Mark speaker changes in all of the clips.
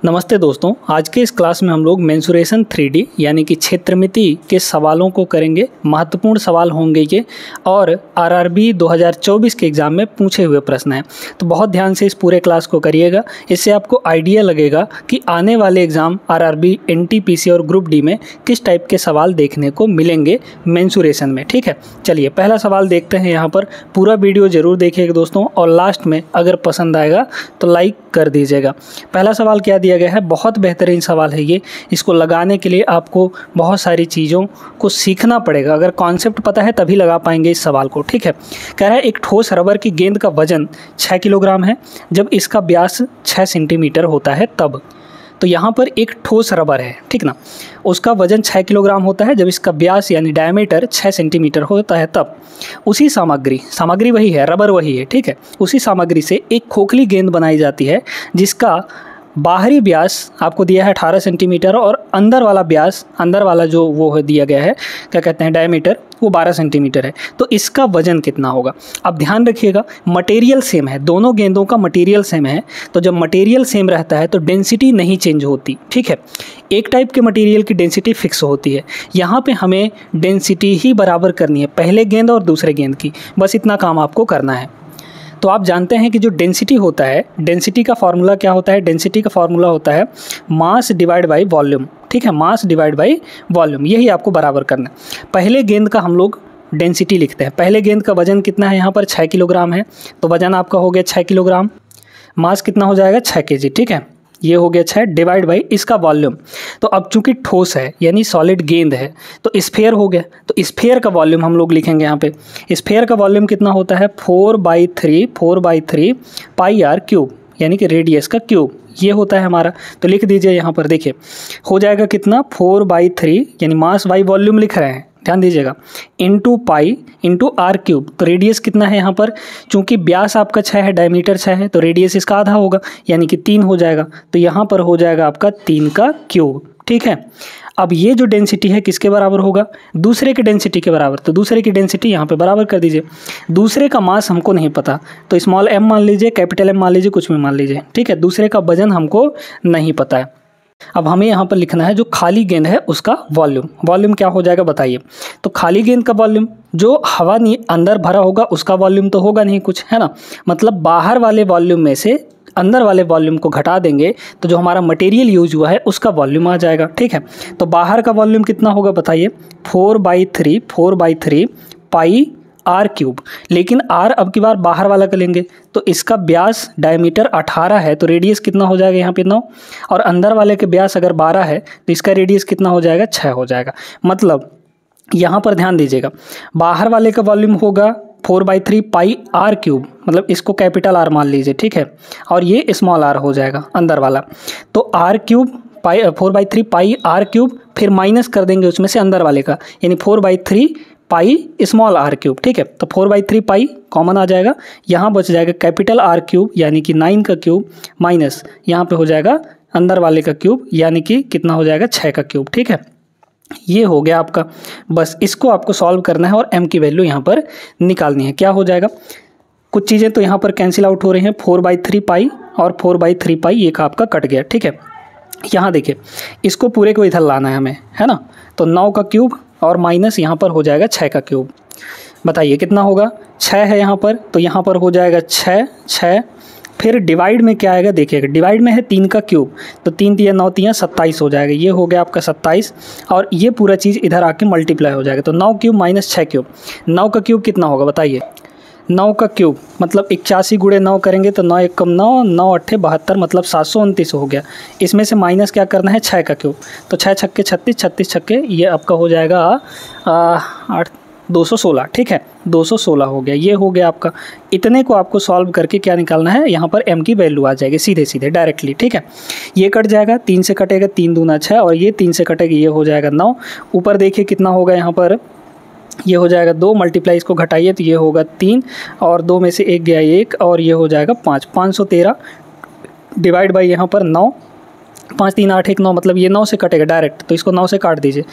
Speaker 1: नमस्ते दोस्तों, आज के इस क्लास में हम लोग मेंसुरेशन 3D यानी कि क्षेत्रमिति के सवालों को करेंगे। महत्वपूर्ण सवाल होंगे ये और आरआरबी 2024 के एग्ज़ाम में पूछे हुए प्रश्न हैं, तो बहुत ध्यान से इस पूरे क्लास को करिएगा। इससे आपको आइडिया लगेगा कि आने वाले एग्ज़ाम आरआरबी, एनटीपीसी और ग्रुप डी में किस टाइप के सवाल देखने को मिलेंगे मेंसुरेशन में। ठीक है, चलिए पहला सवाल देखते हैं। यहाँ पर पूरा वीडियो ज़रूर देखिएगा दोस्तों, और लास्ट में अगर पसंद आएगा तो लाइक कर दीजिएगा। पहला सवाल क्या दिया गया है, बहुत बेहतरीन सवाल है ये। इसको लगाने के लिए आपको बहुत सारी चीज़ों को सीखना पड़ेगा। अगर कॉन्सेप्ट पता है तभी लगा पाएंगे इस सवाल को। ठीक है, कह रहा है एक ठोस रबर की गेंद का वजन 6 किलोग्राम है जब इसका व्यास 6 सेंटीमीटर होता है तब। तो यहाँ पर एक ठोस रबर है, ठीक ना, उसका वजन 6 किलोग्राम होता है जब इसका व्यास यानी डायमीटर 6 सेंटीमीटर होता है तब। उसी सामग्री वही है, रबर वही है, ठीक है। उसी सामग्री से एक खोखली गेंद बनाई जाती है जिसका बाहरी व्यास आपको दिया है 18 सेंटीमीटर और अंदर वाला जो वो है दिया गया है, क्या कहते हैं, डायमीटर, वो 12 सेंटीमीटर है। तो इसका वजन कितना होगा। अब ध्यान रखिएगा, मटेरियल सेम है, दोनों गेंदों का मटेरियल सेम है। तो जब मटेरियल सेम रहता है तो डेंसिटी नहीं चेंज होती। ठीक है, एक टाइप के मटेरियल की डेंसिटी फिक्स होती है। यहाँ पे हमें डेंसिटी ही बराबर करनी है, पहले गेंद और दूसरे गेंद की, बस इतना काम आपको करना है। तो आप जानते हैं कि जो डेंसिटी होता है, डेंसिटी का फार्मूला क्या होता है। डेंसिटी का फार्मूला होता है मास डिवाइड बाई वॉल्यूम। ठीक है, मास डिवाइड बाई वॉल्यूम, यही आपको बराबर करना है। पहले गेंद का हम लोग डेंसिटी लिखते हैं। पहले गेंद का वजन कितना है, यहाँ पर 6 किलोग्राम है, तो वजन आपका हो गया 6 किलोग्राम। मास कितना हो जाएगा, 6 kg। ठीक है, ये हो गया 6 डिवाइड बाई इसका वॉल्यूम। तो अब चूंकि ठोस है यानी सॉलिड गेंद है तो स्फेयर हो गया, तो स्फेयर का वॉल्यूम हम लोग लिखेंगे यहाँ पे। स्फेयर का वॉल्यूम कितना होता है, 4/3 पाई आर क्यूब, यानी कि रेडियस का क्यूब, ये होता है हमारा। तो लिख दीजिए यहाँ पर, देखिए हो जाएगा कितना, 4/3 यानी मास बाई वॉल्यूम लिख रहे हैं, ध्यान दीजिएगा, into pi into R cube. तो रेडियस कितना है यहाँ पर, चूंकि व्यास आपका 6 है, डायमीटर 6 है, तो रेडियस इसका आधा होगा यानी कि 3 हो जाएगा। तो यहाँ पर हो जाएगा आपका 3 का क्यूब। ठीक है, अब ये जो डेंसिटी है किसके बराबर होगा, दूसरे के डेंसिटी के बराबर। तो दूसरे की डेंसिटी यहाँ पे बराबर कर दीजिए। दूसरे का मास हमको नहीं पता, तो स्मॉल m मान लीजिए, कैपिटल M मान लीजिए, कुछ भी मान लीजिए। ठीक है, दूसरे का वजन हमको नहीं पता है। अब हमें यहाँ पर लिखना है जो खाली गेंद है उसका वॉल्यूम। वॉल्यूम क्या हो जाएगा बताइए। तो खाली गेंद का वॉल्यूम, जो हवा नहीं अंदर भरा होगा उसका वॉल्यूम तो होगा नहीं कुछ, है ना, मतलब बाहर वाले वॉल्यूम में से अंदर वाले वॉल्यूम को घटा देंगे तो जो हमारा मटेरियल यूज हुआ है उसका वॉल्यूम आ जाएगा। ठीक है, तो बाहर का वॉल्यूम कितना होगा बताइए, 4/3 पाई आर क्यूब। लेकिन आर अब की बार बाहर वाला का लेंगे तो इसका व्यास डायमीटर 18 है, तो रेडियस कितना हो जाएगा यहाँ पे 9, और अंदर वाले के व्यास अगर 12 है तो इसका रेडियस कितना हो जाएगा, 6 हो जाएगा। मतलब यहाँ पर ध्यान दीजिएगा, बाहर वाले का वॉल्यूम होगा 4/3 पाई आर क्यूब, मतलब इसको कैपिटल आर मान लीजिए। ठीक है, और ये स्मॉल आर हो जाएगा अंदर वाला। तो R cube 4/3 pi R cube, फिर माइनस कर देंगे उसमें से अंदर वाले का, यानी 4/3 पाई स्मॉल आर क्यूब। ठीक है, तो 4/3 पाई कॉमन आ जाएगा, यहाँ बच जाएगा कैपिटल आर क्यूब यानी कि 9 का क्यूब, माइनस यहाँ पे हो जाएगा अंदर वाले का क्यूब यानी कि कितना हो जाएगा, 6 का क्यूब। ठीक है, ये हो गया आपका। बस इसको आपको सॉल्व करना है और m की वैल्यू यहाँ पर निकालनी है। क्या हो जाएगा, कुछ चीज़ें तो यहाँ पर कैंसिल आउट हो रही हैं, 4/3 पाई और 4/3 पाई ये का आपका कट गया। ठीक है, यहाँ देखिए इसको पूरे को इधर लाना है हमें, है ना, तो 9 का क्यूब और माइनस यहाँ पर हो जाएगा 6 का क्यूब। बताइए कितना होगा, 6 है यहाँ पर, तो यहाँ पर हो जाएगा 6, फिर डिवाइड में क्या आएगा देखिएगा, डिवाइड में है 3 का क्यूब, तो 3 × 9 = 27 हो जाएगा, ये हो गया आपका 27, और ये पूरा चीज़ इधर आके मल्टीप्लाई हो जाएगा। तो 9 क्यूब माइनस 6 क्यूब, 9 का क्यूब कितना होगा बताइए, 9 का क्यूब मतलब 81 × 9 करेंगे तो 9 × 1 = 9, 9 × 8 = 72, मतलब 729 हो गया। इसमें से माइनस क्या करना है, 6 का क्यूब, तो 6 छक्के 36, 36 छक्के ये आपका हो जाएगा 216। ठीक है, 216 हो गया, ये हो गया आपका। इतने को आपको सॉल्व करके क्या निकालना है, यहाँ पर m की वैल्यू आ जाएगी सीधे डायरेक्टली। ठीक है, ये कट जाएगा, 3 से कटेगा, 3 दूना 6, और ये 3 से कटेगा, ये हो जाएगा 9। ऊपर देखिए कितना होगा, यहाँ पर ये हो जाएगा 2, मल्टीप्लाई इसको घटाइए तो ये होगा 3, और 2 में से 1 गया 1, और ये हो जाएगा 5, 513 डिवाइड बाई यहाँ पर 9, 5 3 8 1 9, मतलब ये 9 से कटेगा डायरेक्ट, तो इसको 9 से काट दीजिए,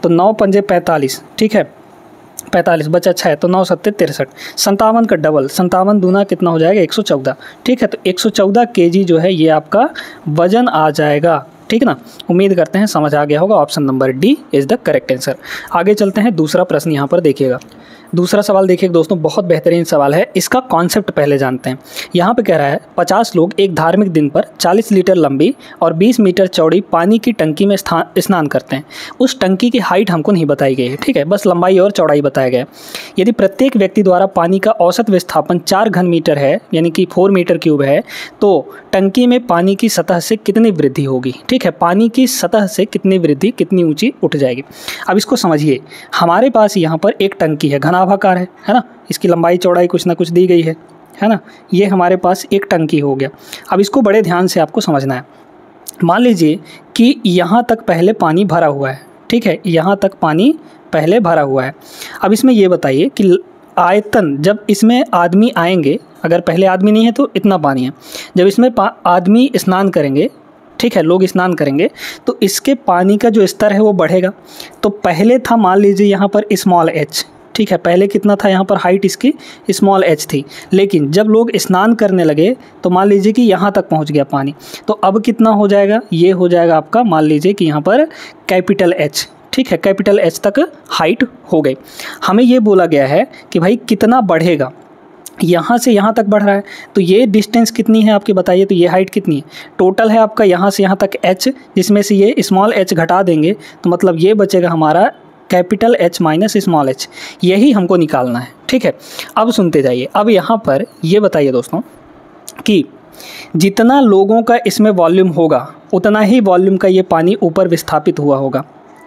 Speaker 1: तो 9 × 5 = 45। ठीक है, 45 बचा 6 तो 9 7 63, 57 का डबल 57 दूना कितना हो जाएगा 114। ठीक है, तो 114 kg जो है ये आपका वजन आ जाएगा। ठीक ना, उम्मीद करते हैं समझ आ गया होगा। Option number D is the correct answer. आगे चलते हैं, दूसरा प्रश्न यहाँ पर देखिएगा। दूसरा सवाल देखिए दोस्तों, बहुत बेहतरीन सवाल है। इसका कॉन्सेप्ट पहले जानते हैं। यहाँ पे कह रहा है 50 लोग एक धार्मिक दिन पर 40 लीटर लंबी और 20 मीटर चौड़ी पानी की टंकी में स्नान करते हैं। उस टंकी की हाइट हमको नहीं बताई गई है, ठीक है, बस लंबाई और चौड़ाई बताया गया है। यदि प्रत्येक व्यक्ति द्वारा पानी का औसत विस्थापन 4 घन मीटर है, यानी कि 4 मीटर क्यूब है, तो टंकी में पानी की सतह से कितनी वृद्धि होगी। ठीक है, पानी की सतह से कितनी वृद्धि, कितनी ऊंची उठ जाएगी। अब इसको समझिए, हमारे पास यहाँ पर एक टंकी है, घनाभाकार है ना, इसकी लंबाई चौड़ाई कुछ ना कुछ दी गई है ना। ये हमारे पास एक टंकी हो गया। अब इसको बड़े ध्यान से आपको समझना है। मान लीजिए कि यहाँ तक पहले पानी भरा हुआ है, ठीक है, यहाँ तक पानी पहले भरा हुआ है। अब इसमें ये बताइए कि आयतन, जब इसमें आदमी आएंगे, अगर पहले आदमी नहीं है तो इतना पानी है, जब इसमें आदमी स्नान करेंगे, ठीक है, लोग स्नान करेंगे, तो इसके पानी का जो स्तर है वो बढ़ेगा। तो पहले था, मान लीजिए यहाँ पर स्मॉल एच, ठीक है, पहले कितना था यहाँ पर, हाइट इसकी स्मॉल एच थी, लेकिन जब लोग स्नान करने लगे तो मान लीजिए कि यहाँ तक पहुँच गया पानी, तो अब कितना हो जाएगा, ये हो जाएगा आपका, मान लीजिए कि यहाँ पर कैपिटल एच, ठीक है, कैपिटल एच तक हाइट हो गई। हमें ये बोला गया है कि भाई कितना बढ़ेगा, यहाँ से यहाँ तक बढ़ रहा है, तो ये डिस्टेंस कितनी है आपकी बताइए, तो ये हाइट कितनी है, टोटल है आपका यहाँ से यहाँ तक h, जिसमें से ये स्मॉल h घटा देंगे तो मतलब ये बचेगा हमारा capital H minus small h, यही हमको निकालना है। ठीक है, अब सुनते जाइए। अब यहाँ पर ये बताइए दोस्तों कि जितना लोगों का इसमें वॉल्यूम होगा उतना ही वॉल्यूम का ये पानी ऊपर विस्थापित हुआ होगा।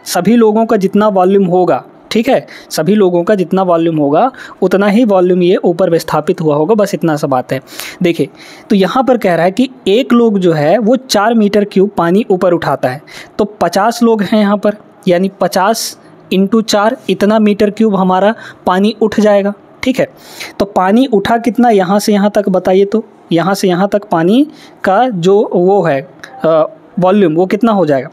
Speaker 1: सभी लोगों का जितना वॉल्यूम होगा, ठीक है, सभी लोगों का जितना वॉल्यूम होगा उतना ही वॉल्यूम ये ऊपर विस्थापित हुआ होगा, बस इतना सा बात है। देखिए, तो यहाँ पर कह रहा है कि एक लोग जो है वो 4 मीटर क्यूब पानी ऊपर उठाता है, तो 50 लोग हैं यहाँ पर, यानी 50 × 4 इतना मीटर क्यूब हमारा पानी उठ जाएगा। ठीक है, तो पानी उठा कितना यहाँ से यहाँ तक बताइए, तो यहाँ से यहाँ तक पानी का जो वो है वॉल्यूम, वो कितना हो जाएगा।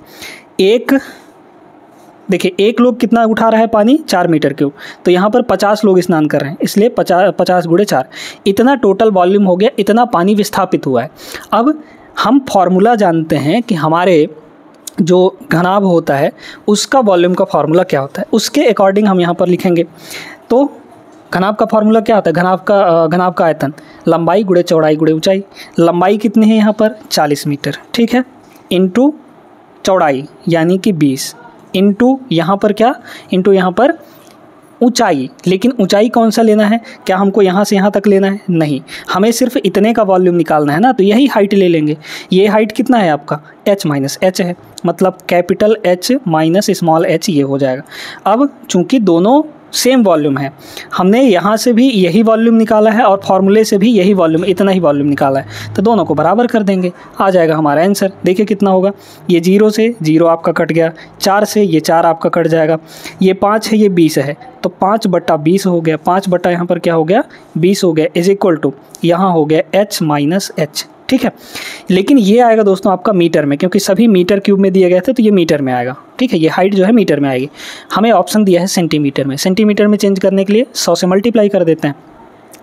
Speaker 1: देखिए, एक लोग कितना उठा रहा है पानी, 4 मीटर क्यूब, तो यहाँ पर 50 लोग स्नान कर रहे हैं, इसलिए 50 × 4 इतना टोटल वॉल्यूम हो गया, इतना पानी विस्थापित हुआ है। अब हम फॉर्मूला जानते हैं कि हमारे जो घनाभ होता है उसका वॉल्यूम का फार्मूला क्या होता है, उसके अकॉर्डिंग हम यहाँ पर लिखेंगे। तो घनाभ का फार्मूला क्या होता है, घनाभ का आयतन लंबाई × चौड़ाई × ऊंचाई। लंबाई कितनी है यहाँ पर 40 मीटर, ठीक है, इंटू चौड़ाई यानी कि 20, इंटू यहाँ पर क्या, इंटू यहाँ पर ऊंचाई। लेकिन ऊंचाई कौन सा लेना है, क्या हमको यहाँ से यहाँ तक लेना है, नहीं, हमें सिर्फ इतने का वॉल्यूम निकालना है ना, तो यही हाइट ले लेंगे। ये हाइट कितना है आपका, h माइनस h है, मतलब capital H minus small h ये हो जाएगा। अब चूंकि दोनों सेम वॉल्यूम है, हमने यहाँ से भी यही वॉल्यूम निकाला है और फार्मूले से भी यही वॉल्यूम, इतना ही वॉल्यूम निकाला है, तो दोनों को बराबर कर देंगे, आ जाएगा हमारा आंसर। देखिए कितना होगा, ये 0 से 0 आपका कट गया, 4 से ये 4 आपका कट जाएगा, ये 5 है, ये 20 है, तो 5/20 हो गया, 5/ यहाँ पर क्या हो गया 20 हो गया, इज इक्वल टू यहाँ हो गया h माइनस h। ठीक है, लेकिन ये आएगा दोस्तों आपका मीटर में, क्योंकि सभी मीटर क्यूब में दिए गए थे, तो ये मीटर में आएगा। ठीक है, ये हाइट जो है मीटर में आएगी। हमें ऑप्शन दिया है सेंटीमीटर में, सेंटीमीटर में चेंज करने के लिए 100 से मल्टीप्लाई कर देते हैं,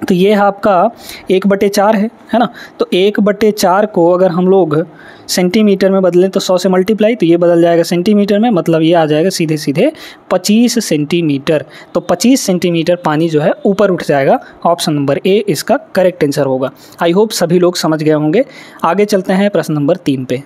Speaker 1: तो ये आपका 1/4 है ना, तो 1/4 को अगर हम लोग सेंटीमीटर में बदलें तो 100 से मल्टीप्लाई, तो ये बदल जाएगा सेंटीमीटर में, मतलब ये आ जाएगा सीधे सीधे 25 सेंटीमीटर। तो 25 सेंटीमीटर पानी जो है ऊपर उठ जाएगा। ऑप्शन नंबर ए इसका करेक्ट आंसर होगा। आई होप सभी लोग समझ गए होंगे। आगे चलते हैं प्रश्न नंबर 3 पे।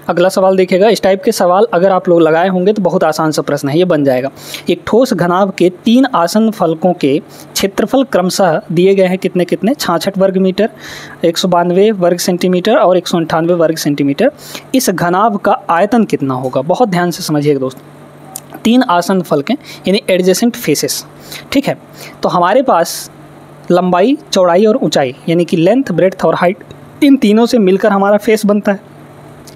Speaker 1: अगला सवाल देखिएगा, इस टाइप के सवाल अगर आप लोग लगाए होंगे तो बहुत आसान सा प्रश्न है, ये बन जाएगा। एक ठोस घनाभ के 3 आसन फलकों के क्षेत्रफल क्रमशः दिए गए हैं कितने 66 वर्ग मीटर, 192 वर्ग सेंटीमीटर और 198 वर्ग सेंटीमीटर। इस घनाभ का आयतन कितना होगा, बहुत ध्यान से समझिएगा दोस्तों। 3 आसन फलकें यानी एडजेसेंट फेसेस, ठीक है, तो हमारे पास लंबाई, चौड़ाई और ऊंचाई यानी कि लेंथ, ब्रेड्थ और हाइट, इन तीनों से मिलकर हमारा फेस बनता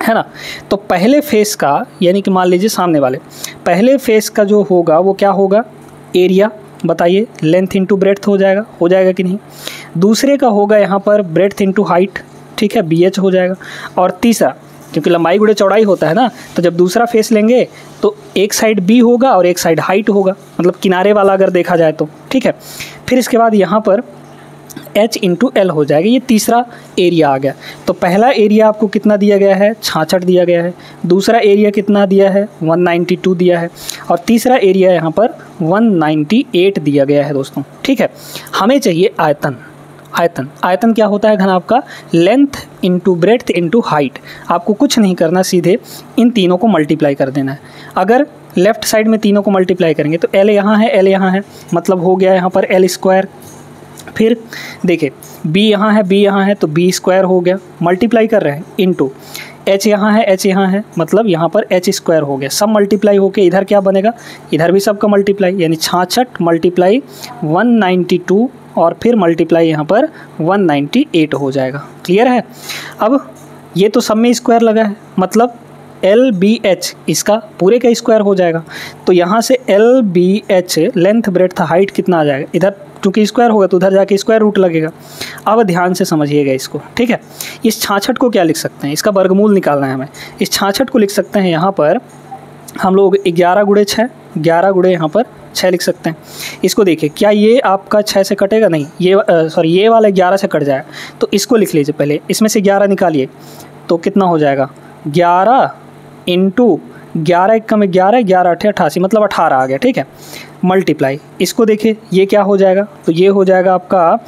Speaker 1: है ना। तो पहले फेस का यानी कि मान लीजिए सामने वाले पहले फेस का जो होगा वो क्या होगा, एरिया, बताइए, लेंथ इंटू ब्रेड्थ हो जाएगा कि नहीं। दूसरे का होगा यहाँ पर ब्रेड्थ इंटू हाइट, ठीक है, BH हो जाएगा। और तीसरा क्योंकि लंबाई गुणे चौड़ाई होता है ना, तो जब दूसरा फेस लेंगे तो एक साइड बी होगा और एक साइड हाइट होगा, मतलब किनारे वाला अगर देखा जाए तो, ठीक है। फिर इसके बाद यहाँ पर h इंटू एल हो जाएगा, ये तीसरा एरिया आ गया। तो पहला एरिया आपको कितना दिया गया है, 66 दिया गया है, दूसरा एरिया कितना दिया है, 192 दिया है, और तीसरा एरिया यहाँ पर 198 दिया गया है दोस्तों, ठीक है। हमें चाहिए आयतन। आयतन क्या होता है घनाभ का, length into breadth into height. आपको कुछ नहीं करना, सीधे इन तीनों को मल्टीप्लाई कर देना है। अगर लेफ्ट साइड में तीनों को मल्टीप्लाई करेंगे तो एल यहाँ है, एल यहाँ है, मतलब हो गया यहाँ पर एल स्क्वायर। फिर देखिए बी यहाँ है, बी यहाँ है, तो बी स्क्वायर हो गया, मल्टीप्लाई कर रहे हैं, इंटू एच यहाँ है, एच यहाँ है, मतलब यहाँ पर एच स्क्वायर हो गया। सब मल्टीप्लाई होके इधर क्या बनेगा, इधर भी सबका मल्टीप्लाई, यानी 66 मल्टीप्लाई 192 और फिर मल्टीप्लाई यहाँ पर 198 हो जाएगा। क्लियर है। अब ये तो सब में स्क्वायर लगा है, मतलब एल बी एच इसका पूरे का स्क्वायर हो जाएगा। तो यहाँ से L B H length breadth height कितना आ जाएगा, इधर क्योंकि स्क्वायर होगा तो उधर जाके स्क्वायर रूट लगेगा। अब ध्यान से समझिएगा इसको, ठीक है। इस 66 को क्या लिख सकते हैं, इसका वर्गमूल निकालना है हमें। इस 66 को लिख सकते हैं यहाँ पर हम लोग 11 गुणे 6, 11 गुणे यहाँ पर 6 लिख सकते हैं। इसको देखिए, क्या ये आपका 6 से कटेगा, नहीं, ये ये वाला 11 से कट जाएगा। तो इसको लिख लीजिए पहले, इसमें से 11 निकालिए तो कितना हो जाएगा, 11 इंटू 11 एक कम 11, 11 8 88, मतलब 18 आ गया, ठीक है। मल्टीप्लाई, इसको देखिए ये क्या हो जाएगा, तो ये हो जाएगा आपका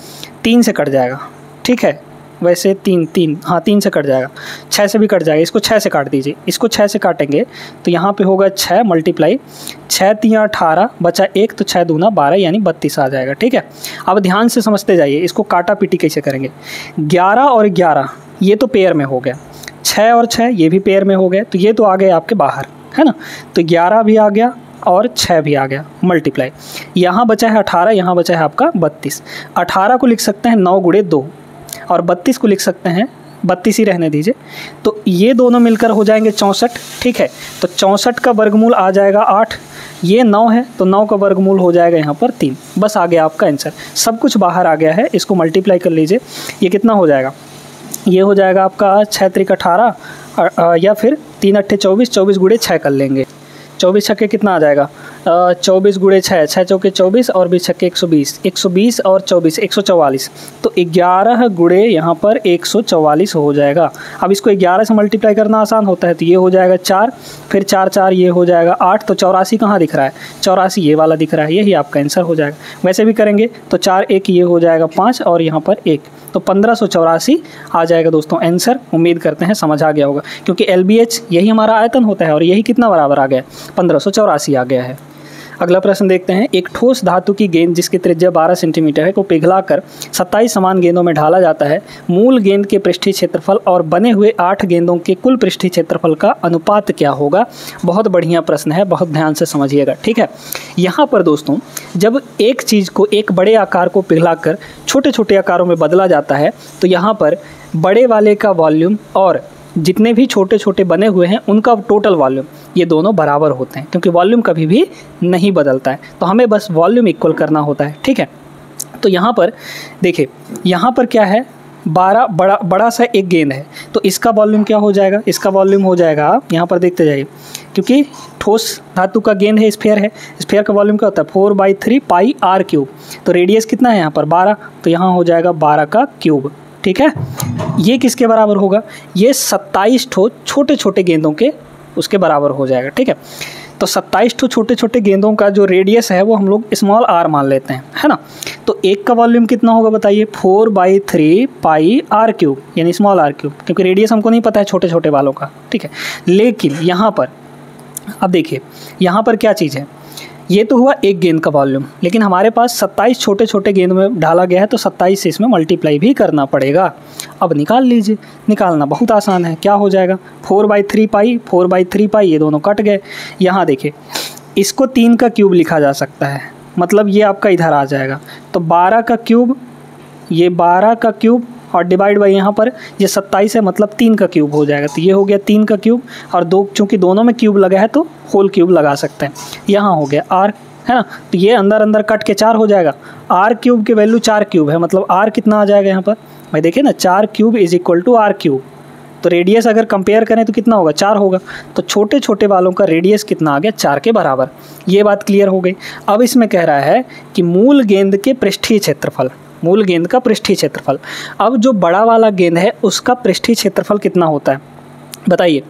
Speaker 1: 3 से कट जाएगा, ठीक है। वैसे 3 हाँ 3 से कट जाएगा, 6 से भी कट जाएगा, इसको 6 से काट दीजिए। इसको 6 से काटेंगे तो यहाँ पे होगा 6 मल्टीप्लाई 6 3 18, बचा 1 तो 6 दूना 12 यानी 32 आ जाएगा, ठीक है। अब ध्यान से समझते जाइए, इसको काटा पीटी कैसे करेंगे। 11 और 11 ये तो पेयर में हो गया, 6 और 6 ये भी पेयर में हो गए, तो ये तो आ गए आपके बाहर, है ना। तो 11 भी आ गया और 6 भी आ गया, मल्टीप्लाई। यहाँ बचा है 18, यहाँ बचा है आपका 32। 18 को लिख सकते हैं 9 गुणे 2 और 32 को लिख सकते हैं 32 ही रहने दीजिए। तो ये दोनों मिलकर हो जाएंगे 64, ठीक है। तो 64 का वर्गमूल आ जाएगा 8, ये 9 है तो 9 का वर्गमूल हो जाएगा यहाँ पर 3। बस आ गया आपका आंसर, सब कुछ बाहर आ गया है। इसको मल्टीप्लाई कर लीजिए, ये कितना हो जाएगा, ये हो जाएगा आपका 6 त्रिक 18 या फिर 3 अट्ठे 24, 24 गुणे 6 कर लेंगे। 24 छक्के कितना आ जाएगा, 24 गुणे 6, 6 चौके 24 और 20 छक्के 120, 120 और 24 144। तो 11 गुणे यहाँ पर 144 हो जाएगा। अब इसको 11 से मल्टीप्लाई करना आसान होता है, तो ये हो जाएगा 4, फिर 4 4 ये हो जाएगा 8। तो 84 कहाँ दिख रहा है, 84 ये वाला दिख रहा है, यही आपका आंसर हो जाएगा। वैसे भी करेंगे तो 4 1 ये हो जाएगा 5 और यहाँ पर 1, तो 1584 आ जाएगा दोस्तों आंसर। उम्मीद करते हैं समझ आ गया होगा, क्योंकि LBH यही हमारा आयतन होता है और यही कितना बराबर आ गया, 1584 आ गया है। अगला प्रश्न देखते हैं। एक ठोस धातु की गेंद जिसकी त्रिज्या 12 सेंटीमीटर है को पिघलाकर 27 समान गेंदों में ढाला जाता है। मूल गेंद के पृष्ठीय क्षेत्रफल और बने हुए 8 गेंदों के कुल पृष्ठीय क्षेत्रफल का अनुपात क्या होगा। बहुत बढ़िया प्रश्न है, बहुत ध्यान से समझिएगा, ठीक है। यहाँ पर दोस्तों जब एक चीज़ को, एक बड़े आकार को पिघलाकर छोटे छोटे आकारों में बदला जाता है तो यहाँ पर बड़े वाले का वॉल्यूम और जितने भी छोटे छोटे बने हुए हैं उनका टोटल वॉल्यूम, ये दोनों बराबर होते हैं, क्योंकि वॉल्यूम कभी भी नहीं बदलता है। तो हमें बस वॉल्यूम इक्वल करना होता है, ठीक है। तो यहाँ पर देखिए, यहाँ पर क्या है, 12 बड़ा सा एक गेंद है, तो इसका वॉल्यूम क्या हो जाएगा, इसका वॉल्यूम हो जाएगा, यहाँ पर देखते जाइए, क्योंकि ठोस धातु का गेंद है, स्फीयर है, स्फीयर का वॉल्यूम क्या होता है 4/3 पाई r क्यूब। तो रेडियस कितना है यहाँ पर 12, तो यहाँ हो जाएगा 12 का क्यूब, ठीक है। ये किसके बराबर होगा, ये 27 ठो छोटे छोटे गेंदों के उसके बराबर हो जाएगा, ठीक है। तो 27 ठो छोटे छोटे गेंदों का जो रेडियस है वो हम लोग स्मॉल r मान लेते हैं, है ना। तो एक का वॉल्यूम कितना होगा बताइए, 4/3 पाई r क्यूब, यानी स्मॉल r क्यूब, क्योंकि रेडियस हमको नहीं पता है छोटे छोटे वालों का, ठीक है। लेकिन यहाँ पर अब देखिए, यहाँ पर क्या चीज़ है, ये तो हुआ एक गेंद का वॉल्यूम, लेकिन हमारे पास 27 छोटे छोटे गेंद में ढाला गया है, तो 27 से इसमें मल्टीप्लाई भी करना पड़ेगा। अब निकाल लीजिए, निकालना बहुत आसान है। क्या हो जाएगा, 4/3 पाई, 4/3 पाई, ये दोनों कट गए। यहाँ देखिए, इसको 3 का क्यूब लिखा जा सकता है, मतलब ये आपका इधर आ जाएगा। तो 12 का क्यूब, ये 12 का क्यूब और डिवाइड बाई यहाँ पर ये 27 है, मतलब 3 का क्यूब हो जाएगा। तो ये हो गया 3 का क्यूब, और दो चूँकि दोनों में क्यूब लगा है तो होल क्यूब लगा सकते हैं। यहाँ हो गया r, है ना। तो ये अंदर अंदर कट के 4 हो जाएगा। r क्यूब की वैल्यू 4 क्यूब है, मतलब r कितना आ जाएगा यहाँ पर भाई, देखिए ना, 4 cube is equal to r cube. तो रेडियस अगर कंपेयर करें तो कितना होगा, 4 होगा। तो छोटे छोटे वालों का रेडियस कितना आ गया, 4 के बराबर। ये बात क्लियर हो गई। अब इसमें कह रहा है कि मूल गेंद के पृष्ठीय क्षेत्रफल, मूल गेंद का पृष्ठीय क्षेत्रफल। अब जो बड़ा वाला गेंद है उसका पृष्ठीय क्षेत्रफल कितना होता है बताइए।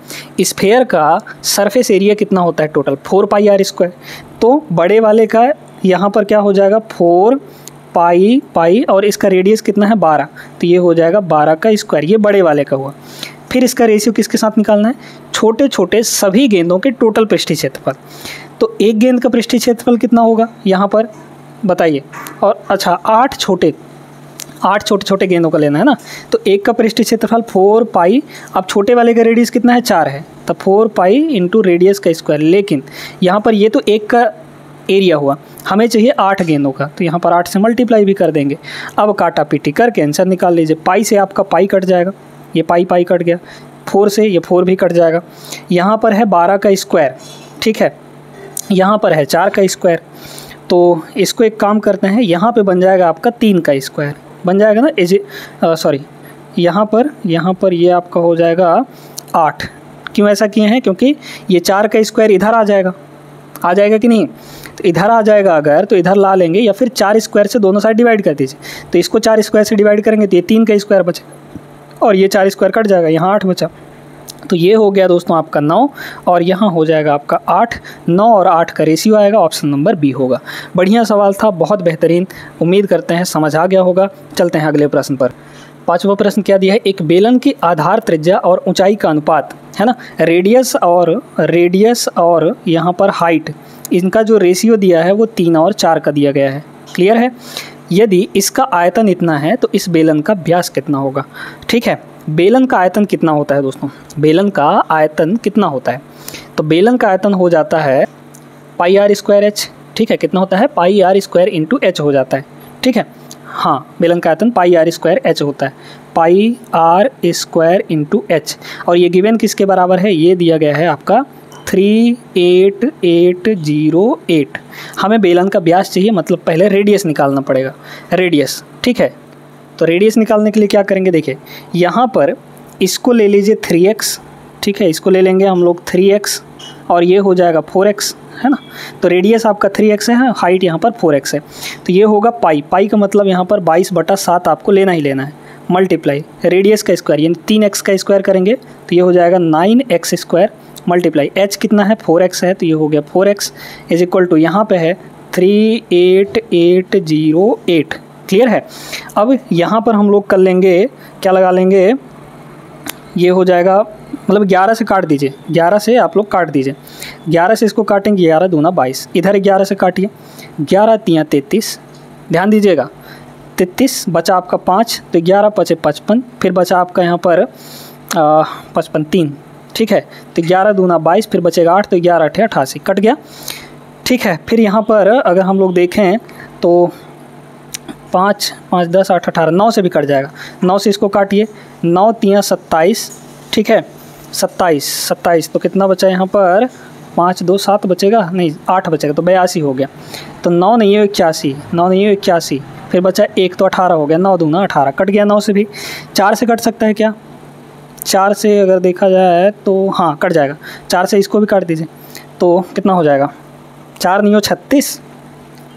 Speaker 1: स्फेयर का सरफेस एरिया कितना होता है टोटल, 4 पाई आर स्क्वायर। तो बड़े वाले का यहाँ पर क्या हो जाएगा, 4 पाई और इसका रेडियस कितना है 12, तो ये हो जाएगा 12 का स्क्वायर, ये बड़े वाले का हुआ। फिर इसका रेशियो किसके साथ निकालना है, छोटे छोटे सभी गेंदों के टोटल पृष्ठीय क्षेत्रफल। तो एक गेंद का पृष्ठीय क्षेत्रफल कितना होगा यहाँ पर बताइए। और अच्छा 8 छोटे छोटे गेंदों का लेना है ना, तो एक का पृष्ठीय क्षेत्रफल 4 पाई, अब छोटे वाले का रेडियस कितना है 4 है, तो 4 पाई इंटू रेडियस का स्क्वायर। लेकिन यहाँ पर ये तो एक का एरिया हुआ, हमें चाहिए 8 गेंदों का, तो यहाँ पर 8 से मल्टीप्लाई भी कर देंगे। अब काटा पीटी करके आंसर निकाल लीजिए। पाई से आपका पाई कट जाएगा, ये पाई कट गया, 4 से ये 4 भी कट जाएगा। यहाँ पर है 12 का स्क्वायर, ठीक है, यहाँ पर है 4 का स्क्वायर। तो इसको एक काम करते हैं, यहाँ पे बन जाएगा आपका 3 का स्क्वायर बन जाएगा ना, सॉरी यहाँ पर ये आपका हो जाएगा 8। क्यों ऐसा किए हैं, क्योंकि ये 4 का स्क्वायर इधर आ जाएगा कि नहीं, तो इधर आ जाएगा अगर, तो इधर ला लेंगे, या फिर 4 स्क्वायर से दोनों साइड डिवाइड कर दीजिए। तो इसको 4 स्क्वायर से डिवाइड करेंगे तो ये 3 का स्क्वायर बचेगा और ये 4 स्क्वायर कट जाएगा, यहाँ 8 बचा। तो ये हो गया दोस्तों आपका 9 और यहाँ हो जाएगा आपका 8। 9 और 8 का रेशियो आएगा, ऑप्शन नंबर बी होगा। बढ़िया सवाल था, बहुत बेहतरीन, उम्मीद करते हैं समझ आ गया होगा। चलते हैं अगले प्रश्न पर। 5वां प्रश्न क्या दिया है, एक बेलन की आधार त्रिज्या और ऊंचाई का अनुपात है ना, रेडियस और यहाँ पर हाइट, इनका जो रेशियो दिया है वो 3 और 4 का दिया गया है। क्लियर है। यदि इसका आयतन इतना है तो इस बेलन का व्यास कितना होगा। ठीक है, बेलन का आयतन कितना होता है दोस्तों, बेलन का आयतन कितना होता है, तो बेलन का आयतन हो जाता है पाई आर स्क्वायर एच। ठीक है, कितना होता है, पाई आर स्क्वायर इंटू एच हो जाता है। ठीक है, हाँ, बेलन का आयतन पाई आर स्क्वायर एच होता है, पाई आर स्क्वायर इंटू एच। और ये गिवन किसके बराबर है, ये दिया गया है आपका 38808। हमें बेलन का व्यास चाहिए, मतलब पहले रेडियस निकालना पड़ेगा, रेडियस। ठीक है, तो रेडियस निकालने के लिए क्या करेंगे, देखिए यहाँ पर इसको ले लीजिए 3x। ठीक है, इसको ले लेंगे हम लोग 3x और ये हो जाएगा 4x, है ना। तो रेडियस आपका 3x है, हाइट यहाँ पर 4x है, तो ये होगा पाई का मतलब यहाँ पर 22/7 आपको लेना ही लेना है, मल्टीप्लाई रेडियस का स्क्वायर यानी 3x का स्क्वायर करेंगे तो ये हो जाएगा 9x स्क्वायर, मल्टीप्लाई h कितना है 4x है, तो ये हो गया 4x इज इक्वल टू यहाँ पे है 38808। क्लियर है। अब यहाँ पर हम लोग कर लेंगे, क्या लगा लेंगे, ये हो जाएगा, मतलब 11 से काट दीजिए, 11 से आप लोग काट दीजिए, 11 से इसको काटेंगे, 11 दूना 22, इधर 11 से काटिए, 11 तियाँ 33, ध्यान दीजिएगा 33 बचा आपका 5, तो 11 पचे 55, फिर बचा आपका यहाँ पर 55 3। ठीक है, तो 11 दूना 22, फिर बचेगा 8, तो 11 8 88 कट गया। ठीक है, फिर यहाँ पर अगर हम लोग देखें तो 5 5 10 8 18, 9 से भी कट जाएगा, 9 से इसको काटिए, 9 तियाँ 27। ठीक है, 27 तो कितना बचा यहाँ पर, 5 2 7 बचेगा, नहीं 8 बचेगा, तो 82 हो गया। तो 9 नहीं है 81, फिर बचा 1 तो 18 हो गया, 9 दूना 18 कट गया। 9 से भी 4 से कट सकता है क्या, 4 से अगर देखा जाए तो हाँ कट जाएगा, 4 से इसको भी काट दीजिए, तो कितना हो जाएगा, 4 नहीं हो 36।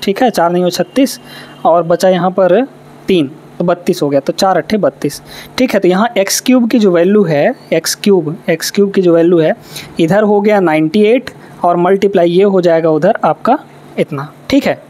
Speaker 1: ठीक है, 4 नहीं हो 36 और बचा यहाँ पर 3, तो 32 हो गया, तो 4 8 32। ठीक है, तो यहाँ एक्स क्यूब की जो वैल्यू है, एक्स क्यूब की जो वैल्यू है, इधर हो गया 98 और मल्टीप्लाई ये हो जाएगा उधर आपका इतना। ठीक है,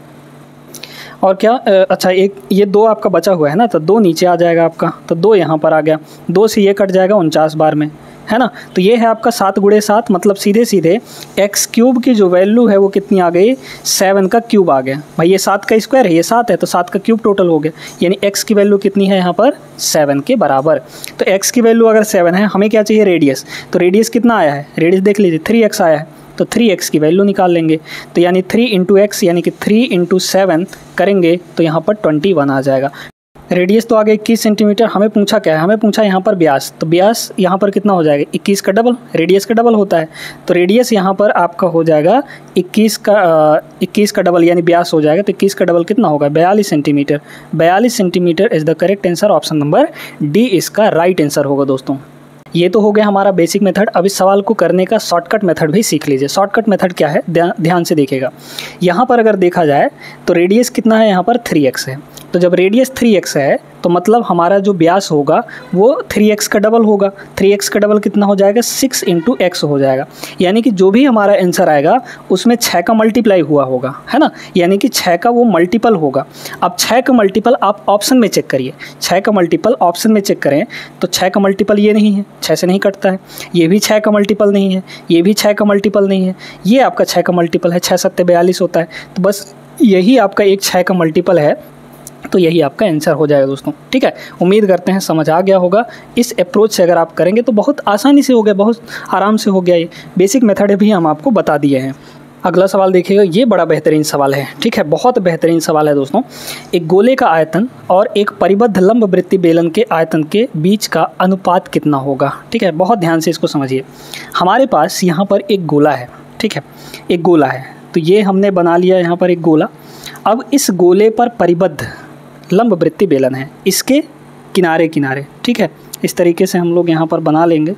Speaker 1: और क्या अच्छा एक ये 2 आपका बचा हुआ है ना, तो 2 नीचे आ जाएगा आपका, तो 2 यहाँ पर आ गया, 2 से ये कट जाएगा 49 बार में, है ना। तो ये है आपका 7 × 7, मतलब सीधे एक्स क्यूब की जो वैल्यू है वो कितनी आ गई, 7 का क्यूब आ गया। भाई ये 7 का स्क्वायर है, ये 7 है, तो 7 का क्यूब टोटल हो गया, यानी एक्स की वैल्यू कितनी है यहाँ पर 7 के बराबर। तो एक्स की वैल्यू अगर 7 है, हमें क्या चाहिए रेडियस, तो रेडियस कितना आया है, रेडियस देख लीजिए 3x आया है, तो 3x की वैल्यू निकाल लेंगे, तो यानी 3 × x यानी कि 3 × 7 करेंगे तो यहाँ पर 21 आ जाएगा। रेडियस तो आ गया 21 सेंटीमीटर। हमें पूछा क्या है, हमें पूछा यहाँ पर व्यास, तो व्यास यहाँ पर कितना हो जाएगा, 21 का डबल, रेडियस का डबल होता है, तो रेडियस यहाँ पर आपका हो जाएगा 21 का डबल यानी व्यास हो जाएगा, तो 21 का डबल कितना होगा 42 centimetre. 42 centimetre is the correct answer, option number D इसका राइट आंसर होगा दोस्तों। ये तो हो गया हमारा बेसिक मेथड। अब इस सवाल को करने का शॉर्टकट मेथड भी सीख लीजिए। शॉर्टकट मेथड क्या है, ध्यान से देखिएगा। यहाँ पर अगर देखा जाए तो रेडियस कितना है, यहाँ पर 3x है। तो जब रेडियस 3x है तो मतलब हमारा जो व्यास होगा वो 3x का डबल होगा। 3x का डबल कितना हो जाएगा, 6 × x हो जाएगा। यानी कि जो भी हमारा आंसर आएगा उसमें 6 का मल्टीप्लाई हुआ होगा, है ना, यानी कि 6 का वो मल्टीपल होगा। अब 6 का मल्टीपल आप ऑप्शन में चेक करिए, 6 का मल्टीपल ऑप्शन में चेक करें तो 6 का मल्टीपल ये नहीं है, 6 से नहीं कटता है। ये भी 6 का मल्टीपल नहीं है, ये भी 6 का मल्टीपल नहीं है, ये आपका 6 का मल्टीपल है, 6 × 7 = 42 होता है। तो बस यही आपका एक 6 का मल्टीपल है, तो यही आपका आंसर हो जाएगा दोस्तों। ठीक है, उम्मीद करते हैं समझ आ गया होगा। इस अप्रोच से अगर आप करेंगे तो बहुत आसानी से हो गया, बहुत आराम से हो गया। ये बेसिक मेथड भी हम आपको बता दिए हैं। अगला सवाल देखिएगा, ये बड़ा बेहतरीन सवाल है। ठीक है, बहुत बेहतरीन सवाल है दोस्तों। एक गोले का आयतन और एक परिबद्ध लंबवृत्तीय बेलन के आयतन के बीच का अनुपात कितना होगा। ठीक है, बहुत ध्यान से इसको समझिए। हमारे पास यहाँ पर एक गोला है, ठीक है, एक गोला है, तो ये हमने बना लिया यहाँ पर एक गोला। अब इस गोले पर परिबद्ध लंबवृत्तीय बेलन है, इसके किनारे किनारे, ठीक है, इस तरीके से हम लोग यहाँ पर बना लेंगे,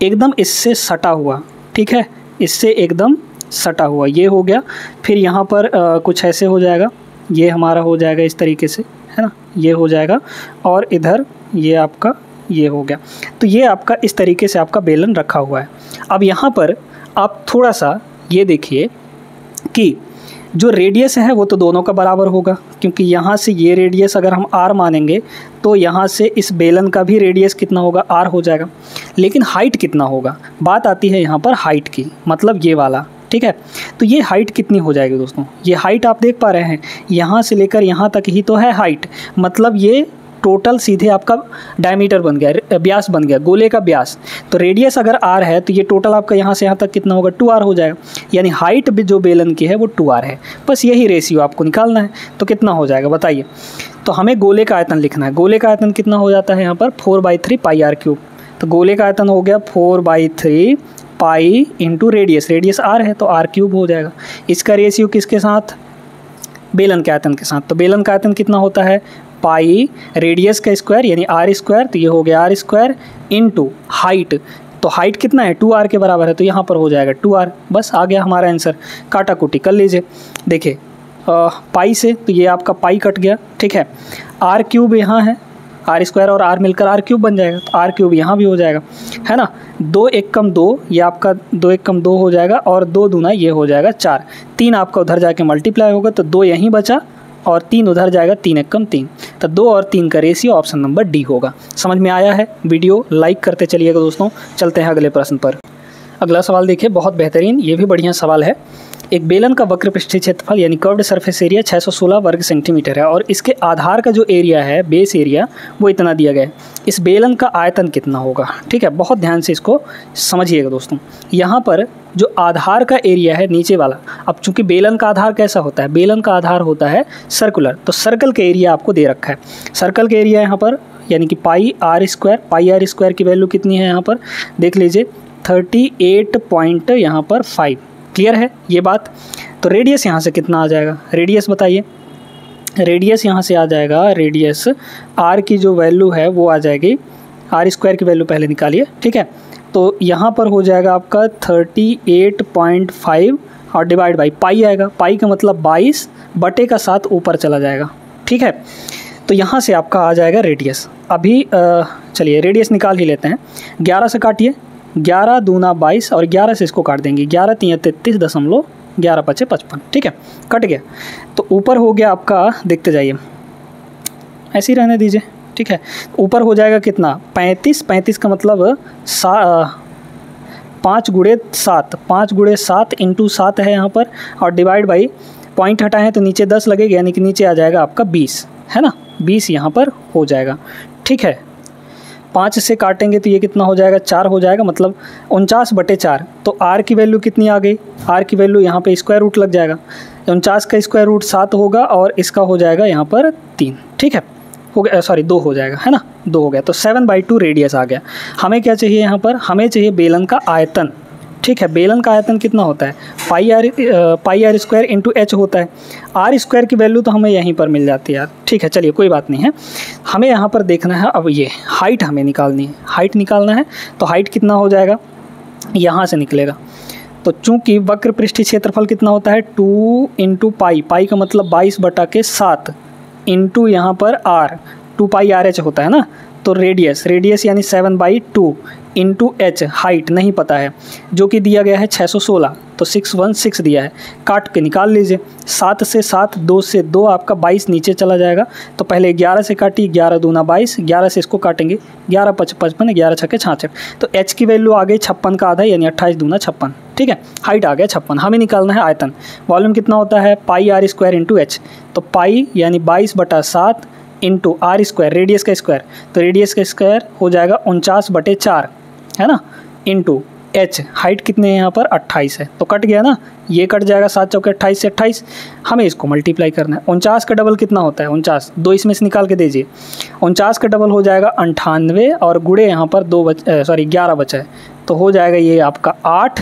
Speaker 1: एकदम इससे सटा हुआ। ठीक है, इससे एकदम सटा हुआ ये हो गया। फिर यहाँ पर कुछ ऐसे हो जाएगा, ये हमारा हो जाएगा इस तरीके से, है ना, ये हो जाएगा, और इधर ये आपका ये हो गया। तो ये आपका इस तरीके से आपका बेलन रखा हुआ है। अब यहाँ पर आप थोड़ा सा ये देखिए कि जो रेडियस है वो तो दोनों का बराबर होगा, क्योंकि यहाँ से ये रेडियस अगर हम r मानेंगे तो यहाँ से इस बेलन का भी रेडियस कितना होगा, r हो जाएगा। लेकिन हाइट कितना होगा, बात आती है यहाँ पर हाइट की, मतलब ये वाला। ठीक है, तो ये हाइट कितनी हो जाएगी दोस्तों, ये हाइट आप देख पा रहे हैं, यहाँ से लेकर यहाँ तक ही तो है हाइट, मतलब ये टोटल सीधे आपका डायमीटर बन गया, व्यास बन गया, गोले का व्यास। तो रेडियस अगर r है तो ये टोटल आपका यहाँ से यहाँ तक कितना होगा, 2r हो जाएगा। यानी हाइट भी जो बेलन की है वो 2r है। बस यही रेशियो आपको निकालना है। तो कितना हो जाएगा बताइए। तो हमें गोले का आयतन लिखना है। गोले का आयतन कितना हो जाता है यहाँ पर, 4/3 πr³। तो गोले का आयतन हो गया 4/3 pi into radius, radius r है तो r³ हो जाएगा। इसका रेशियो किसके साथ, बेलन के आयतन के साथ। तो बेलन का आयतन कितना होता है, पाई रेडियस का स्क्वायर यानी r², तो ये हो गया r² इंटू हाइट। तो हाइट कितना है, 2r के बराबर है, तो यहाँ पर हो जाएगा 2r। बस आ गया हमारा आंसर। काटा कुटी कर लीजिए। देखिए पाई से तो ये आपका पाई कट गया, ठीक है। r³ यहाँ है, r² और r मिलकर r³ बन जाएगा, तो r³ यहाँ भी हो जाएगा, है ना। 2 × 1 = 2, ये आपका 2 × 1 = 2 हो जाएगा, और 2 दूना ये हो जाएगा 4। 3 आपका उधर जाके मल्टीप्लाई होगा तो 2 यहीं बचा, और 3 उधर जाएगा, 3 × 1 = 3। तो 2 और 3 का रेशियो ऑप्शन नंबर डी होगा। समझ में आया है। वीडियो लाइक करते चलिएगा दोस्तों। चलते हैं अगले प्रश्न पर। अगला सवाल देखिए, बहुत बेहतरीन, ये भी बढ़िया सवाल है। एक बेलन का वक्र पृष्ठीय क्षेत्रफल यानी कर्व्ड सरफेस एरिया 616 वर्ग सेंटीमीटर है, और इसके आधार का जो एरिया है, बेस एरिया, वो इतना दिया गया है। इस बेलन का आयतन कितना होगा। ठीक है, बहुत ध्यान से इसको समझिएगा दोस्तों। यहाँ पर जो आधार का एरिया है नीचे वाला, अब चूंकि बेलन का आधार कैसा होता है, बेलन का आधार होता है सर्कुलर, तो सर्कल का एरिया आपको दे रखा है। सर्कल का एरिया यहाँ पर यानी कि πr² की वैल्यू कितनी है, यहाँ पर देख लीजिए 38.5। क्लियर है ये बात। तो रेडियस यहाँ से कितना आ जाएगा, रेडियस बताइए। रेडियस यहाँ से आ जाएगा, रेडियस r की जो वैल्यू है वो आ जाएगी, r² की वैल्यू पहले निकालिए, ठीक है। तो यहाँ पर हो जाएगा आपका 38.5 और डिवाइड बाई पाई आएगा। पाई का मतलब 22/7 ऊपर चला जाएगा, ठीक है। तो यहाँ से आपका आ जाएगा रेडियस। अभी चलिए रेडियस निकाल ही लेते हैं। 11 से काटिए, 11 दूना 22 और 11 से इसको काट देंगे, 11 × 3 = 33, 11 × 5 = 55, ठीक है, कट गया। तो ऊपर हो गया आपका, देखते जाइए, ऐसे ही रहने दीजिए, ठीक है। ऊपर हो जाएगा कितना, 35। 35 का मतलब 5 × 7, 5 × 7 इंटू 7 है यहाँ पर, और डिवाइड बाई पॉइंट हटाएँ तो नीचे 10 लगेगा, यानी कि नीचे आ जाएगा आपका 20, है ना, 20 यहाँ पर हो जाएगा, ठीक है। 5 से काटेंगे तो ये कितना हो जाएगा, 4 हो जाएगा, मतलब 49/4। तो r की वैल्यू कितनी आ गई, r की वैल्यू यहाँ पे स्क्वायर रूट लग जाएगा, 49 का स्क्वायर रूट 7 होगा, और इसका हो जाएगा यहाँ पर 3, ठीक है, हो गया, सॉरी 2 हो जाएगा, है ना, 2 हो गया। तो 7/2 रेडियस आ गया। हमें क्या चाहिए यहाँ पर, हमें चाहिए बेलन का आयतन, ठीक है। बेलन का आयतन कितना होता है, पाई आर स्क्वायर इंटू एच होता है। आर स्क्वायर की वैल्यू तो हमें यहीं पर मिल जाती है यार, ठीक है, चलिए कोई बात नहीं है। हमें यहाँ पर देखना है, अब ये हाइट हमें निकालनी है, हाइट निकालना है तो हाइट कितना हो जाएगा, यहाँ से निकलेगा। तो चूंकि वक्र पृष्ठीय क्षेत्रफल कितना होता है 2 इंटू पाई, पाई का मतलब 22/7 इंटू यहाँ पर आर, 2 पाई आर एच होता है ना। तो रेडियस यानी 7/2 इंटू एच, हाइट नहीं पता है जो कि दिया गया है 616, तो 616 दिया है, काट के निकाल लीजिए। 7 से 7, 2 से 2 आपका 22 नीचे चला जाएगा। तो पहले 11 से काटिए, 11 दूना 22, 11 से इसको काटेंगे, 11 5 55, 11 छक्के 66। तो एच की वैल्यू आ गई 56 का आधा यानी 28 दूना 56, ठीक है। हाइट आ गया 56। हमें निकालना है आयतन, वॉल्यूम कितना होता है पाई आर स्क्वायर इंटू एच। तो पाई यानी 22/7 इंटू आर स्क्वायर, रेडियस का स्क्वायर, तो रेडियस का स्क्वायर हो जाएगा 49/4 है ना, इंटू एच, हाइट कितने हैं यहाँ पर 28 है, तो कट गया ना, ये कट जाएगा 7 चौके 28 से 28। हमें इसको मल्टीप्लाई करना है। 49 का डबल कितना होता है 49, 2 इसमें से निकाल के दीजिए। 49 का डबल हो जाएगा 98 और गुड़े यहाँ पर 11 बचा है, तो हो जाएगा ये आपका 8,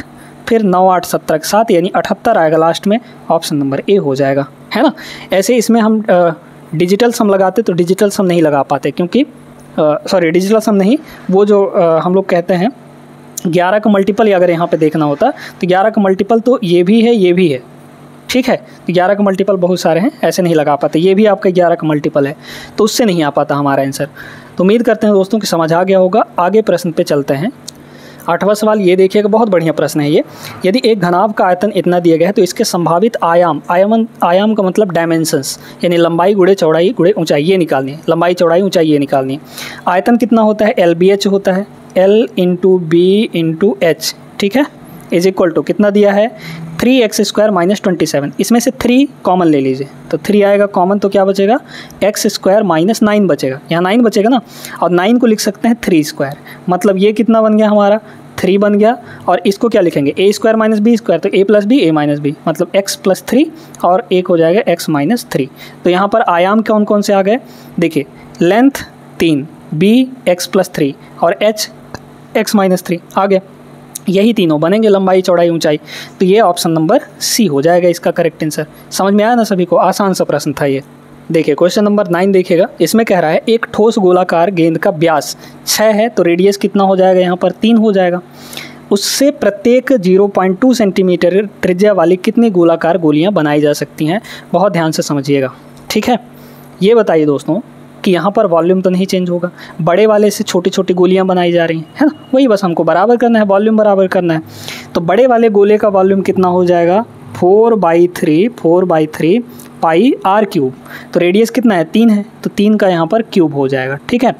Speaker 1: फिर 9 8 17 7 यानी 78 आएगा लास्ट में, ऑप्शन नंबर ए हो जाएगा, है ना। ऐसे इसमें हम डिजिटल सम लगाते तो डिजिटल सम नहीं लगा पाते, क्योंकि डिजिटल सम नहीं, वो जो हम लोग कहते हैं 11 का मल्टीपल अगर यहाँ पे देखना होता तो 11 का मल्टीपल तो ये भी है, ये भी है, ठीक है। तो 11 का मल्टीपल बहुत सारे हैं, ऐसे नहीं लगा पाते। ये भी आपका 11 का मल्टीपल है, तो उससे नहीं आ पाता हमारा आंसर। तो उम्मीद करते हैं दोस्तों कि समझ आ गया होगा। आगे प्रश्न पे चलते हैं। 8वां सवाल ये देखिएगा, बहुत बढ़िया प्रश्न है ये। यदि एक घनाभ का आयतन इतना दिया गया है तो इसके संभावित आयाम का मतलब डायमेंशंस, यानी लंबाई गुणे चौड़ाई गुणे ऊंचाई, ये निकालनी है। लंबाई चौड़ाई ऊंचाई ये निकालनी है। आयतन कितना होता है LBH होता है, L into B into H, ठीक है, इज इक्वल टू कितना दिया है 3x² - 27। इसमें से 3 कॉमन ले लीजिए, तो 3 आएगा कॉमन, तो क्या बचेगा x² - 9 बचेगा, यहाँ 9 बचेगा ना, और 9 को लिख सकते हैं 3², मतलब ये कितना बन गया हमारा 3 बन गया। और इसको क्या लिखेंगे a² - b², तो a + b a - b मतलब x + 3 और एक हो जाएगा x - 3। तो यहाँ पर आयाम कौन कौन से आ गए, देखिए लेंथ 3, b x + 3 और h x - 3 आ गया। यही तीनों बनेंगे, लंबाई चौड़ाई ऊंचाई। तो ये ऑप्शन नंबर सी हो जाएगा इसका करेक्ट आंसर। समझ में आया ना सभी को, आसान सा प्रश्न था ये। देखिए क्वेश्चन नंबर 9 देखिएगा, इसमें कह रहा है एक ठोस गोलाकार गेंद का व्यास 6 है तो रेडियस कितना हो जाएगा यहाँ पर 3 हो जाएगा। उससे प्रत्येक 0.2 सेंटीमीटर त्रिज्या वाली कितनी गोलाकार गोलियाँ बनाई जा सकती हैं, बहुत ध्यान से समझिएगा, ठीक है। ये बताइए दोस्तों कि यहाँ पर वॉल्यूम तो नहीं चेंज होगा, बड़े वाले से छोटी छोटी गोलियाँ बनाई जा रही हैं, है ना, वही बस हमको बराबर करना है, वॉल्यूम बराबर करना है। तो बड़े वाले गोले का वॉल्यूम कितना हो जाएगा 4/3 पाई r³। तो रेडियस कितना है 3 है, तो 3 का यहाँ पर क्यूब हो जाएगा, ठीक है।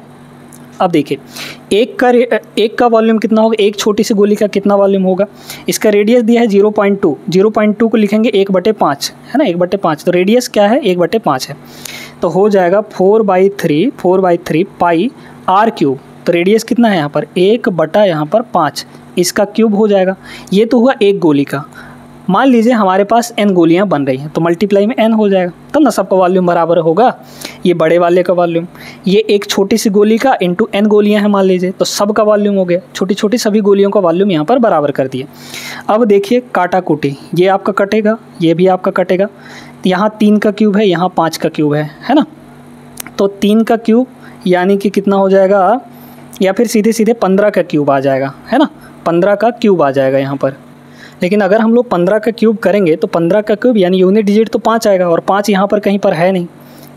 Speaker 1: अब देखिए एक का वॉल्यूम कितना होगा, एक छोटी सी गोली का कितना वॉल्यूम होगा, इसका रेडियस दिया है 0.2 को लिखेंगे 1/5, है ना, 1/5, तो रेडियस क्या है 1/5 है, तो हो जाएगा 4/3 पाई r³। तो रेडियस कितना है यहाँ पर 1/5, इसका क्यूब हो जाएगा। ये तो हुआ एक गोली का। मान लीजिए हमारे पास n गोलियाँ बन रही हैं, तो मल्टीप्लाई में n हो जाएगा, तब ना सबका वॉल्यूम बराबर होगा। ये बड़े वाले का वॉल्यूम, ये एक छोटी सी गोली का इंटू n गोलियाँ हैं मान लीजिए, तो सबका वॉल्यूम हो गया, छोटी छोटी सभी गोलियों का वॉल्यूम यहाँ पर बराबर कर दिए। अब देखिए काटा कुटी, ये आपका कटेगा, ये भी आपका कटेगा, यहाँ 3 का क्यूब है, यहाँ 5 का क्यूब है ना। तो 3 का क्यूब यानी कि कितना हो जाएगा, या फिर सीधे सीधे 15 का क्यूब आ जाएगा, है ना, 15 का क्यूब आ जाएगा यहाँ पर। लेकिन अगर हम लोग 15 का क्यूब करेंगे तो 15 का क्यूब यानी यूनिट डिजिट तो 5 आएगा, और 5 यहाँ पर कहीं पर है नहीं,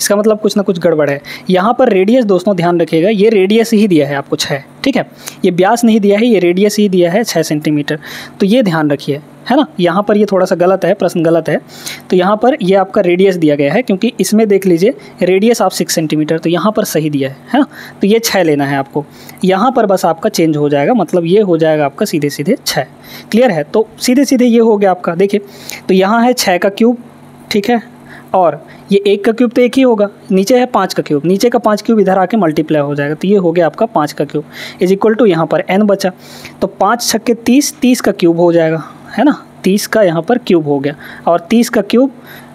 Speaker 1: इसका मतलब कुछ ना कुछ गड़बड़ है। यहाँ पर रेडियस दोस्तों ध्यान रखिएगा, ये रेडियस ही दिया है आपको 6, ठीक है, ये व्यास नहीं दिया है, ये रेडियस ही दिया है 6 सेंटीमीटर, तो ये ध्यान रखिए, है ना। यहाँ पर ये थोड़ा सा गलत है, प्रश्न गलत है, तो यहाँ पर ये आपका रेडियस दिया गया है, क्योंकि इसमें देख लीजिए रेडियस आप 6 सेंटीमीटर, तो यहाँ पर सही दिया है ना। तो ये 6 लेना है आपको, यहाँ पर बस आपका चेंज हो जाएगा, मतलब ये हो जाएगा आपका सीधे सीधे 6। क्लियर है, तो सीधे सीधे ये हो गया आपका। देखिए तो यहाँ है 6 का क्यूब, ठीक है, और ये 1 का क्यूब तो 1 ही होगा, नीचे है 5 का क्यूब, नीचे का 5 क्यूब इधर आके मल्टीप्लाई हो जाएगा, तो ये हो गया आपका 5 का क्यूब इज इक्वल टू यहाँ पर n बचा, तो 5 छक्के 30 का क्यूब हो जाएगा, है ना, 30 का यहाँ पर क्यूब हो गया, और 30 का क्यूब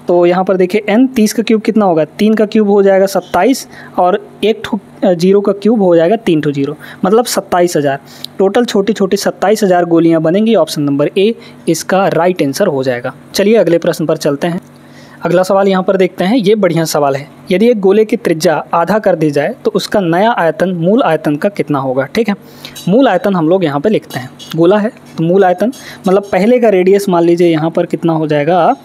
Speaker 1: तो यहाँ पर देखिए n 30 का क्यूब कितना होगा, 3 का क्यूब हो जाएगा 27, और जीरो का क्यूब हो जाएगा 3 ठो जीरो, मतलब 27,000। टोटल छोटी छोटी 27,000 गोलियां बनेंगी। ऑप्शन नंबर ए इसका राइट आंसर हो जाएगा। चलिए अगले प्रश्न पर चलते हैं। अगला सवाल यहाँ पर देखते हैं, ये बढ़िया सवाल है। यदि एक गोले की त्रिज्या आधा कर दी जाए तो उसका नया आयतन मूल आयतन का कितना होगा। ठीक है, मूल आयतन हम लोग यहाँ पे लिखते हैं। गोला है तो मूल आयतन मतलब पहले का रेडियस मान लीजिए यहाँ पर कितना हो जाएगा,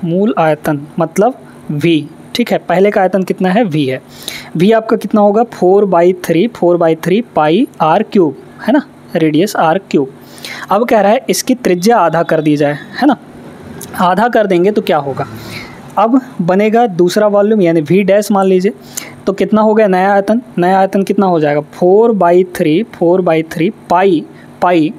Speaker 1: मूल आयतन मतलब v। ठीक है, पहले का आयतन कितना है, v है। v आपका कितना होगा 4/3 पाई r क्यूब, है ना, रेडियस r क्यूब। अब कह रहा है इसकी त्रिज्या आधा कर दी जाए, है ना। आधा कर देंगे तो क्या होगा, अब बनेगा दूसरा वॉल्यूम यानी v डैश मान लीजिए। तो कितना हो गया नया आयतन, नया आयतन कितना हो जाएगा 4/3 पाई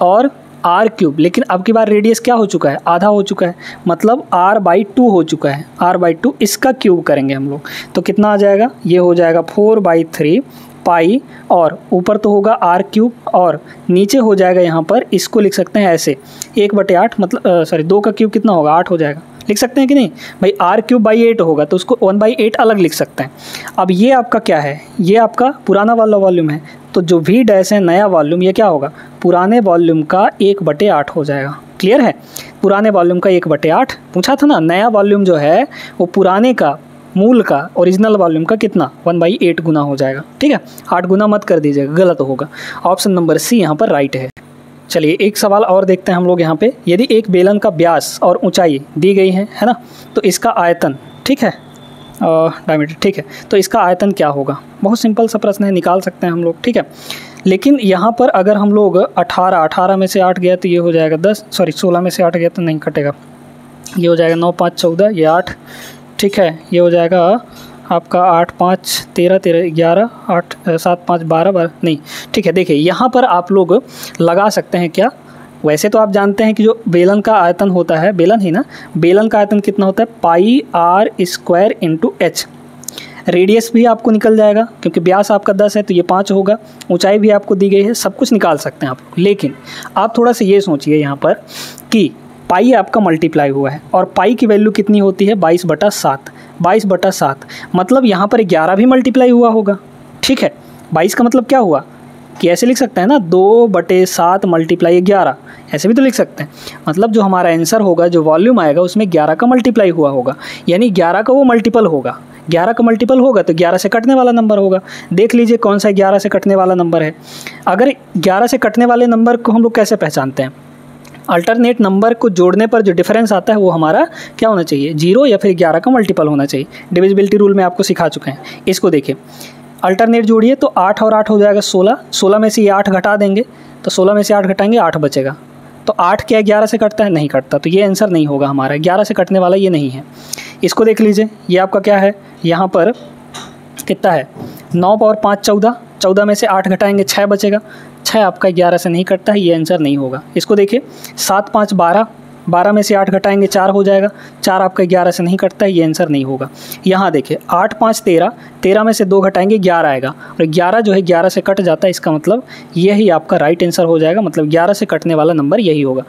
Speaker 1: और r क्यूब। लेकिन अब की बार रेडियस क्या हो चुका है, आधा हो चुका है, मतलब r/2 हो चुका है। r/2 इसका क्यूब करेंगे हम लोग तो कितना आ जाएगा, ये हो जाएगा 4/3 पाई और ऊपर तो होगा r क्यूब और नीचे हो जाएगा यहाँ पर, इसको लिख सकते हैं ऐसे 1/8 मतलब 2 का क्यूब कितना होगा 8 हो जाएगा। लिख सकते हैं कि नहीं भाई, r क्यूब बाई 8 होगा तो उसको 1/8 अलग लिख सकते हैं। अब ये आपका क्या है, ये आपका पुराना वाला वॉल्यूम है, तो जो v डैश है नया वॉल्यूम ये क्या होगा, पुराने वॉल्यूम का 1/8 हो जाएगा। क्लियर है, पुराने वॉल्यूम का 1/8 पूछा था ना, नया वॉल्यूम जो है वो पुराने का मूल का ओरिजिनल वॉल्यूम का कितना 1/8 गुना हो जाएगा। ठीक है, 8 गुना मत कर दीजिएगा, गलत होगा। ऑप्शन नंबर सी यहाँ पर राइट है। चलिए एक सवाल और देखते हैं हम लोग यहाँ पे। यदि एक बेलन का व्यास और ऊंचाई दी गई है ना, तो इसका आयतन, ठीक है, डायमीटर, ठीक है, तो इसका आयतन क्या होगा। बहुत सिंपल सा प्रश्न है, निकाल सकते हैं हम लोग। ठीक है, लेकिन यहाँ पर अगर हम लोग 18 में से 8 गया तो ये हो जाएगा 16 में से 8 गया तो नहीं कटेगा, ये हो जाएगा 9 5 14, ये 8। ठीक है, ये हो जाएगा आपका 8 5 13 11 8 7 5 12 नहीं। ठीक है, देखिए यहाँ पर आप लोग लगा सकते हैं क्या, वैसे तो आप जानते हैं कि जो बेलन का आयतन होता है, बेलन ही ना, बेलन का आयतन कितना होता है पाई r² इंटू h। रेडियस भी आपको निकल जाएगा क्योंकि व्यास आपका 10 है तो ये 5 होगा, ऊंचाई भी आपको दी गई है, सब कुछ निकाल सकते हैं आप। लेकिन आप थोड़ा सा ये सोचिए यहाँ पर कि पाई आपका मल्टीप्लाई हुआ है और पाई की वैल्यू कितनी होती है 22/7। 22/7 मतलब यहाँ पर 11 भी मल्टीप्लाई हुआ होगा। ठीक है, 22 का मतलब क्या हुआ कि ऐसे लिख सकते हैं ना, 2/7 मल्टीप्लाई 11, ऐसे भी तो लिख सकते हैं। मतलब जो हमारा आंसर होगा, जो वॉल्यूम आएगा उसमें 11 का मल्टीप्लाई हुआ होगा, यानी 11 का वो मल्टीपल होगा। 11 का मल्टीपल होगा तो 11 से कटने वाला नंबर होगा। देख लीजिए कौन सा 11 से कटने वाला नंबर है। अगर 11 से कटने वाले नंबर को हम लोग कैसे पहचानते हैं, अल्टरनेट नंबर को जोड़ने पर जो डिफरेंस आता है वो हमारा क्या होना चाहिए, 0 या फिर 11 का मल्टीपल होना चाहिए। डिविजिबिलिटी रूल में आपको सिखा चुके हैं। इसको देखिए, अल्टरनेट जोड़िए तो 8 और 8 हो जाएगा 16। 16 में से ये 8 घटा देंगे तो 16 में से 8 घटाएंगे 8 बचेगा। तो 8 क्या 11 से कटता है, नहीं कटता, तो ये आंसर नहीं होगा हमारा, 11 से कटने वाला ये नहीं है। इसको देख लीजिए, ये आपका क्या है, यहाँ पर कितना है 9 और 5 14, 14 में से 8 घटाएंगे 6 बचेगा। 6 आपका 11 से नहीं कटता है, ये आंसर नहीं होगा। इसको देखिए 7 5 12, 12 में से 8 घटाएंगे 4 हो जाएगा। 4 आपका 11 से नहीं कटता है, ये आंसर नहीं होगा। यहाँ देखिए 8 5 13, 13 में से 2 घटाएंगे 11 आएगा और 11 जो है 11 से कट जाता है, इसका मतलब यही आपका राइट आंसर हो जाएगा। मतलब 11 से कटने वाला नंबर यही होगा।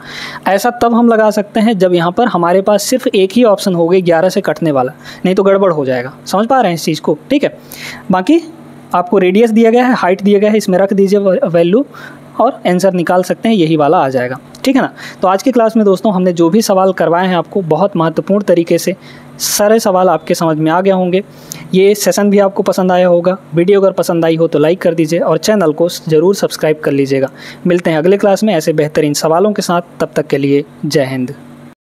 Speaker 1: ऐसा तब हम लगा सकते हैं जब यहाँ पर हमारे पास सिर्फ एक ही ऑप्शन हो गई 11 से कटने वाला, नहीं तो गड़बड़ हो जाएगा। समझ पा रहे हैं इस चीज़ को। ठीक है, बाकी आपको रेडियस दिया गया है, हाइट दिया गया है, इसमें रख दीजिए वैल्यू और आंसर निकाल सकते हैं, यही वाला आ जाएगा। ठीक है ना। तो आज की क्लास में दोस्तों हमने जो भी सवाल करवाए हैं आपको बहुत महत्वपूर्ण तरीके से सारे सवाल आपके समझ में आ गए होंगे। ये सेशन भी आपको पसंद आया होगा। वीडियो अगर पसंद आई हो तो लाइक कर दीजिए और चैनल को ज़रूर सब्सक्राइब कर लीजिएगा। मिलते हैं अगले क्लास में ऐसे बेहतरीन सवालों के साथ, तब तक के लिए जय हिंद।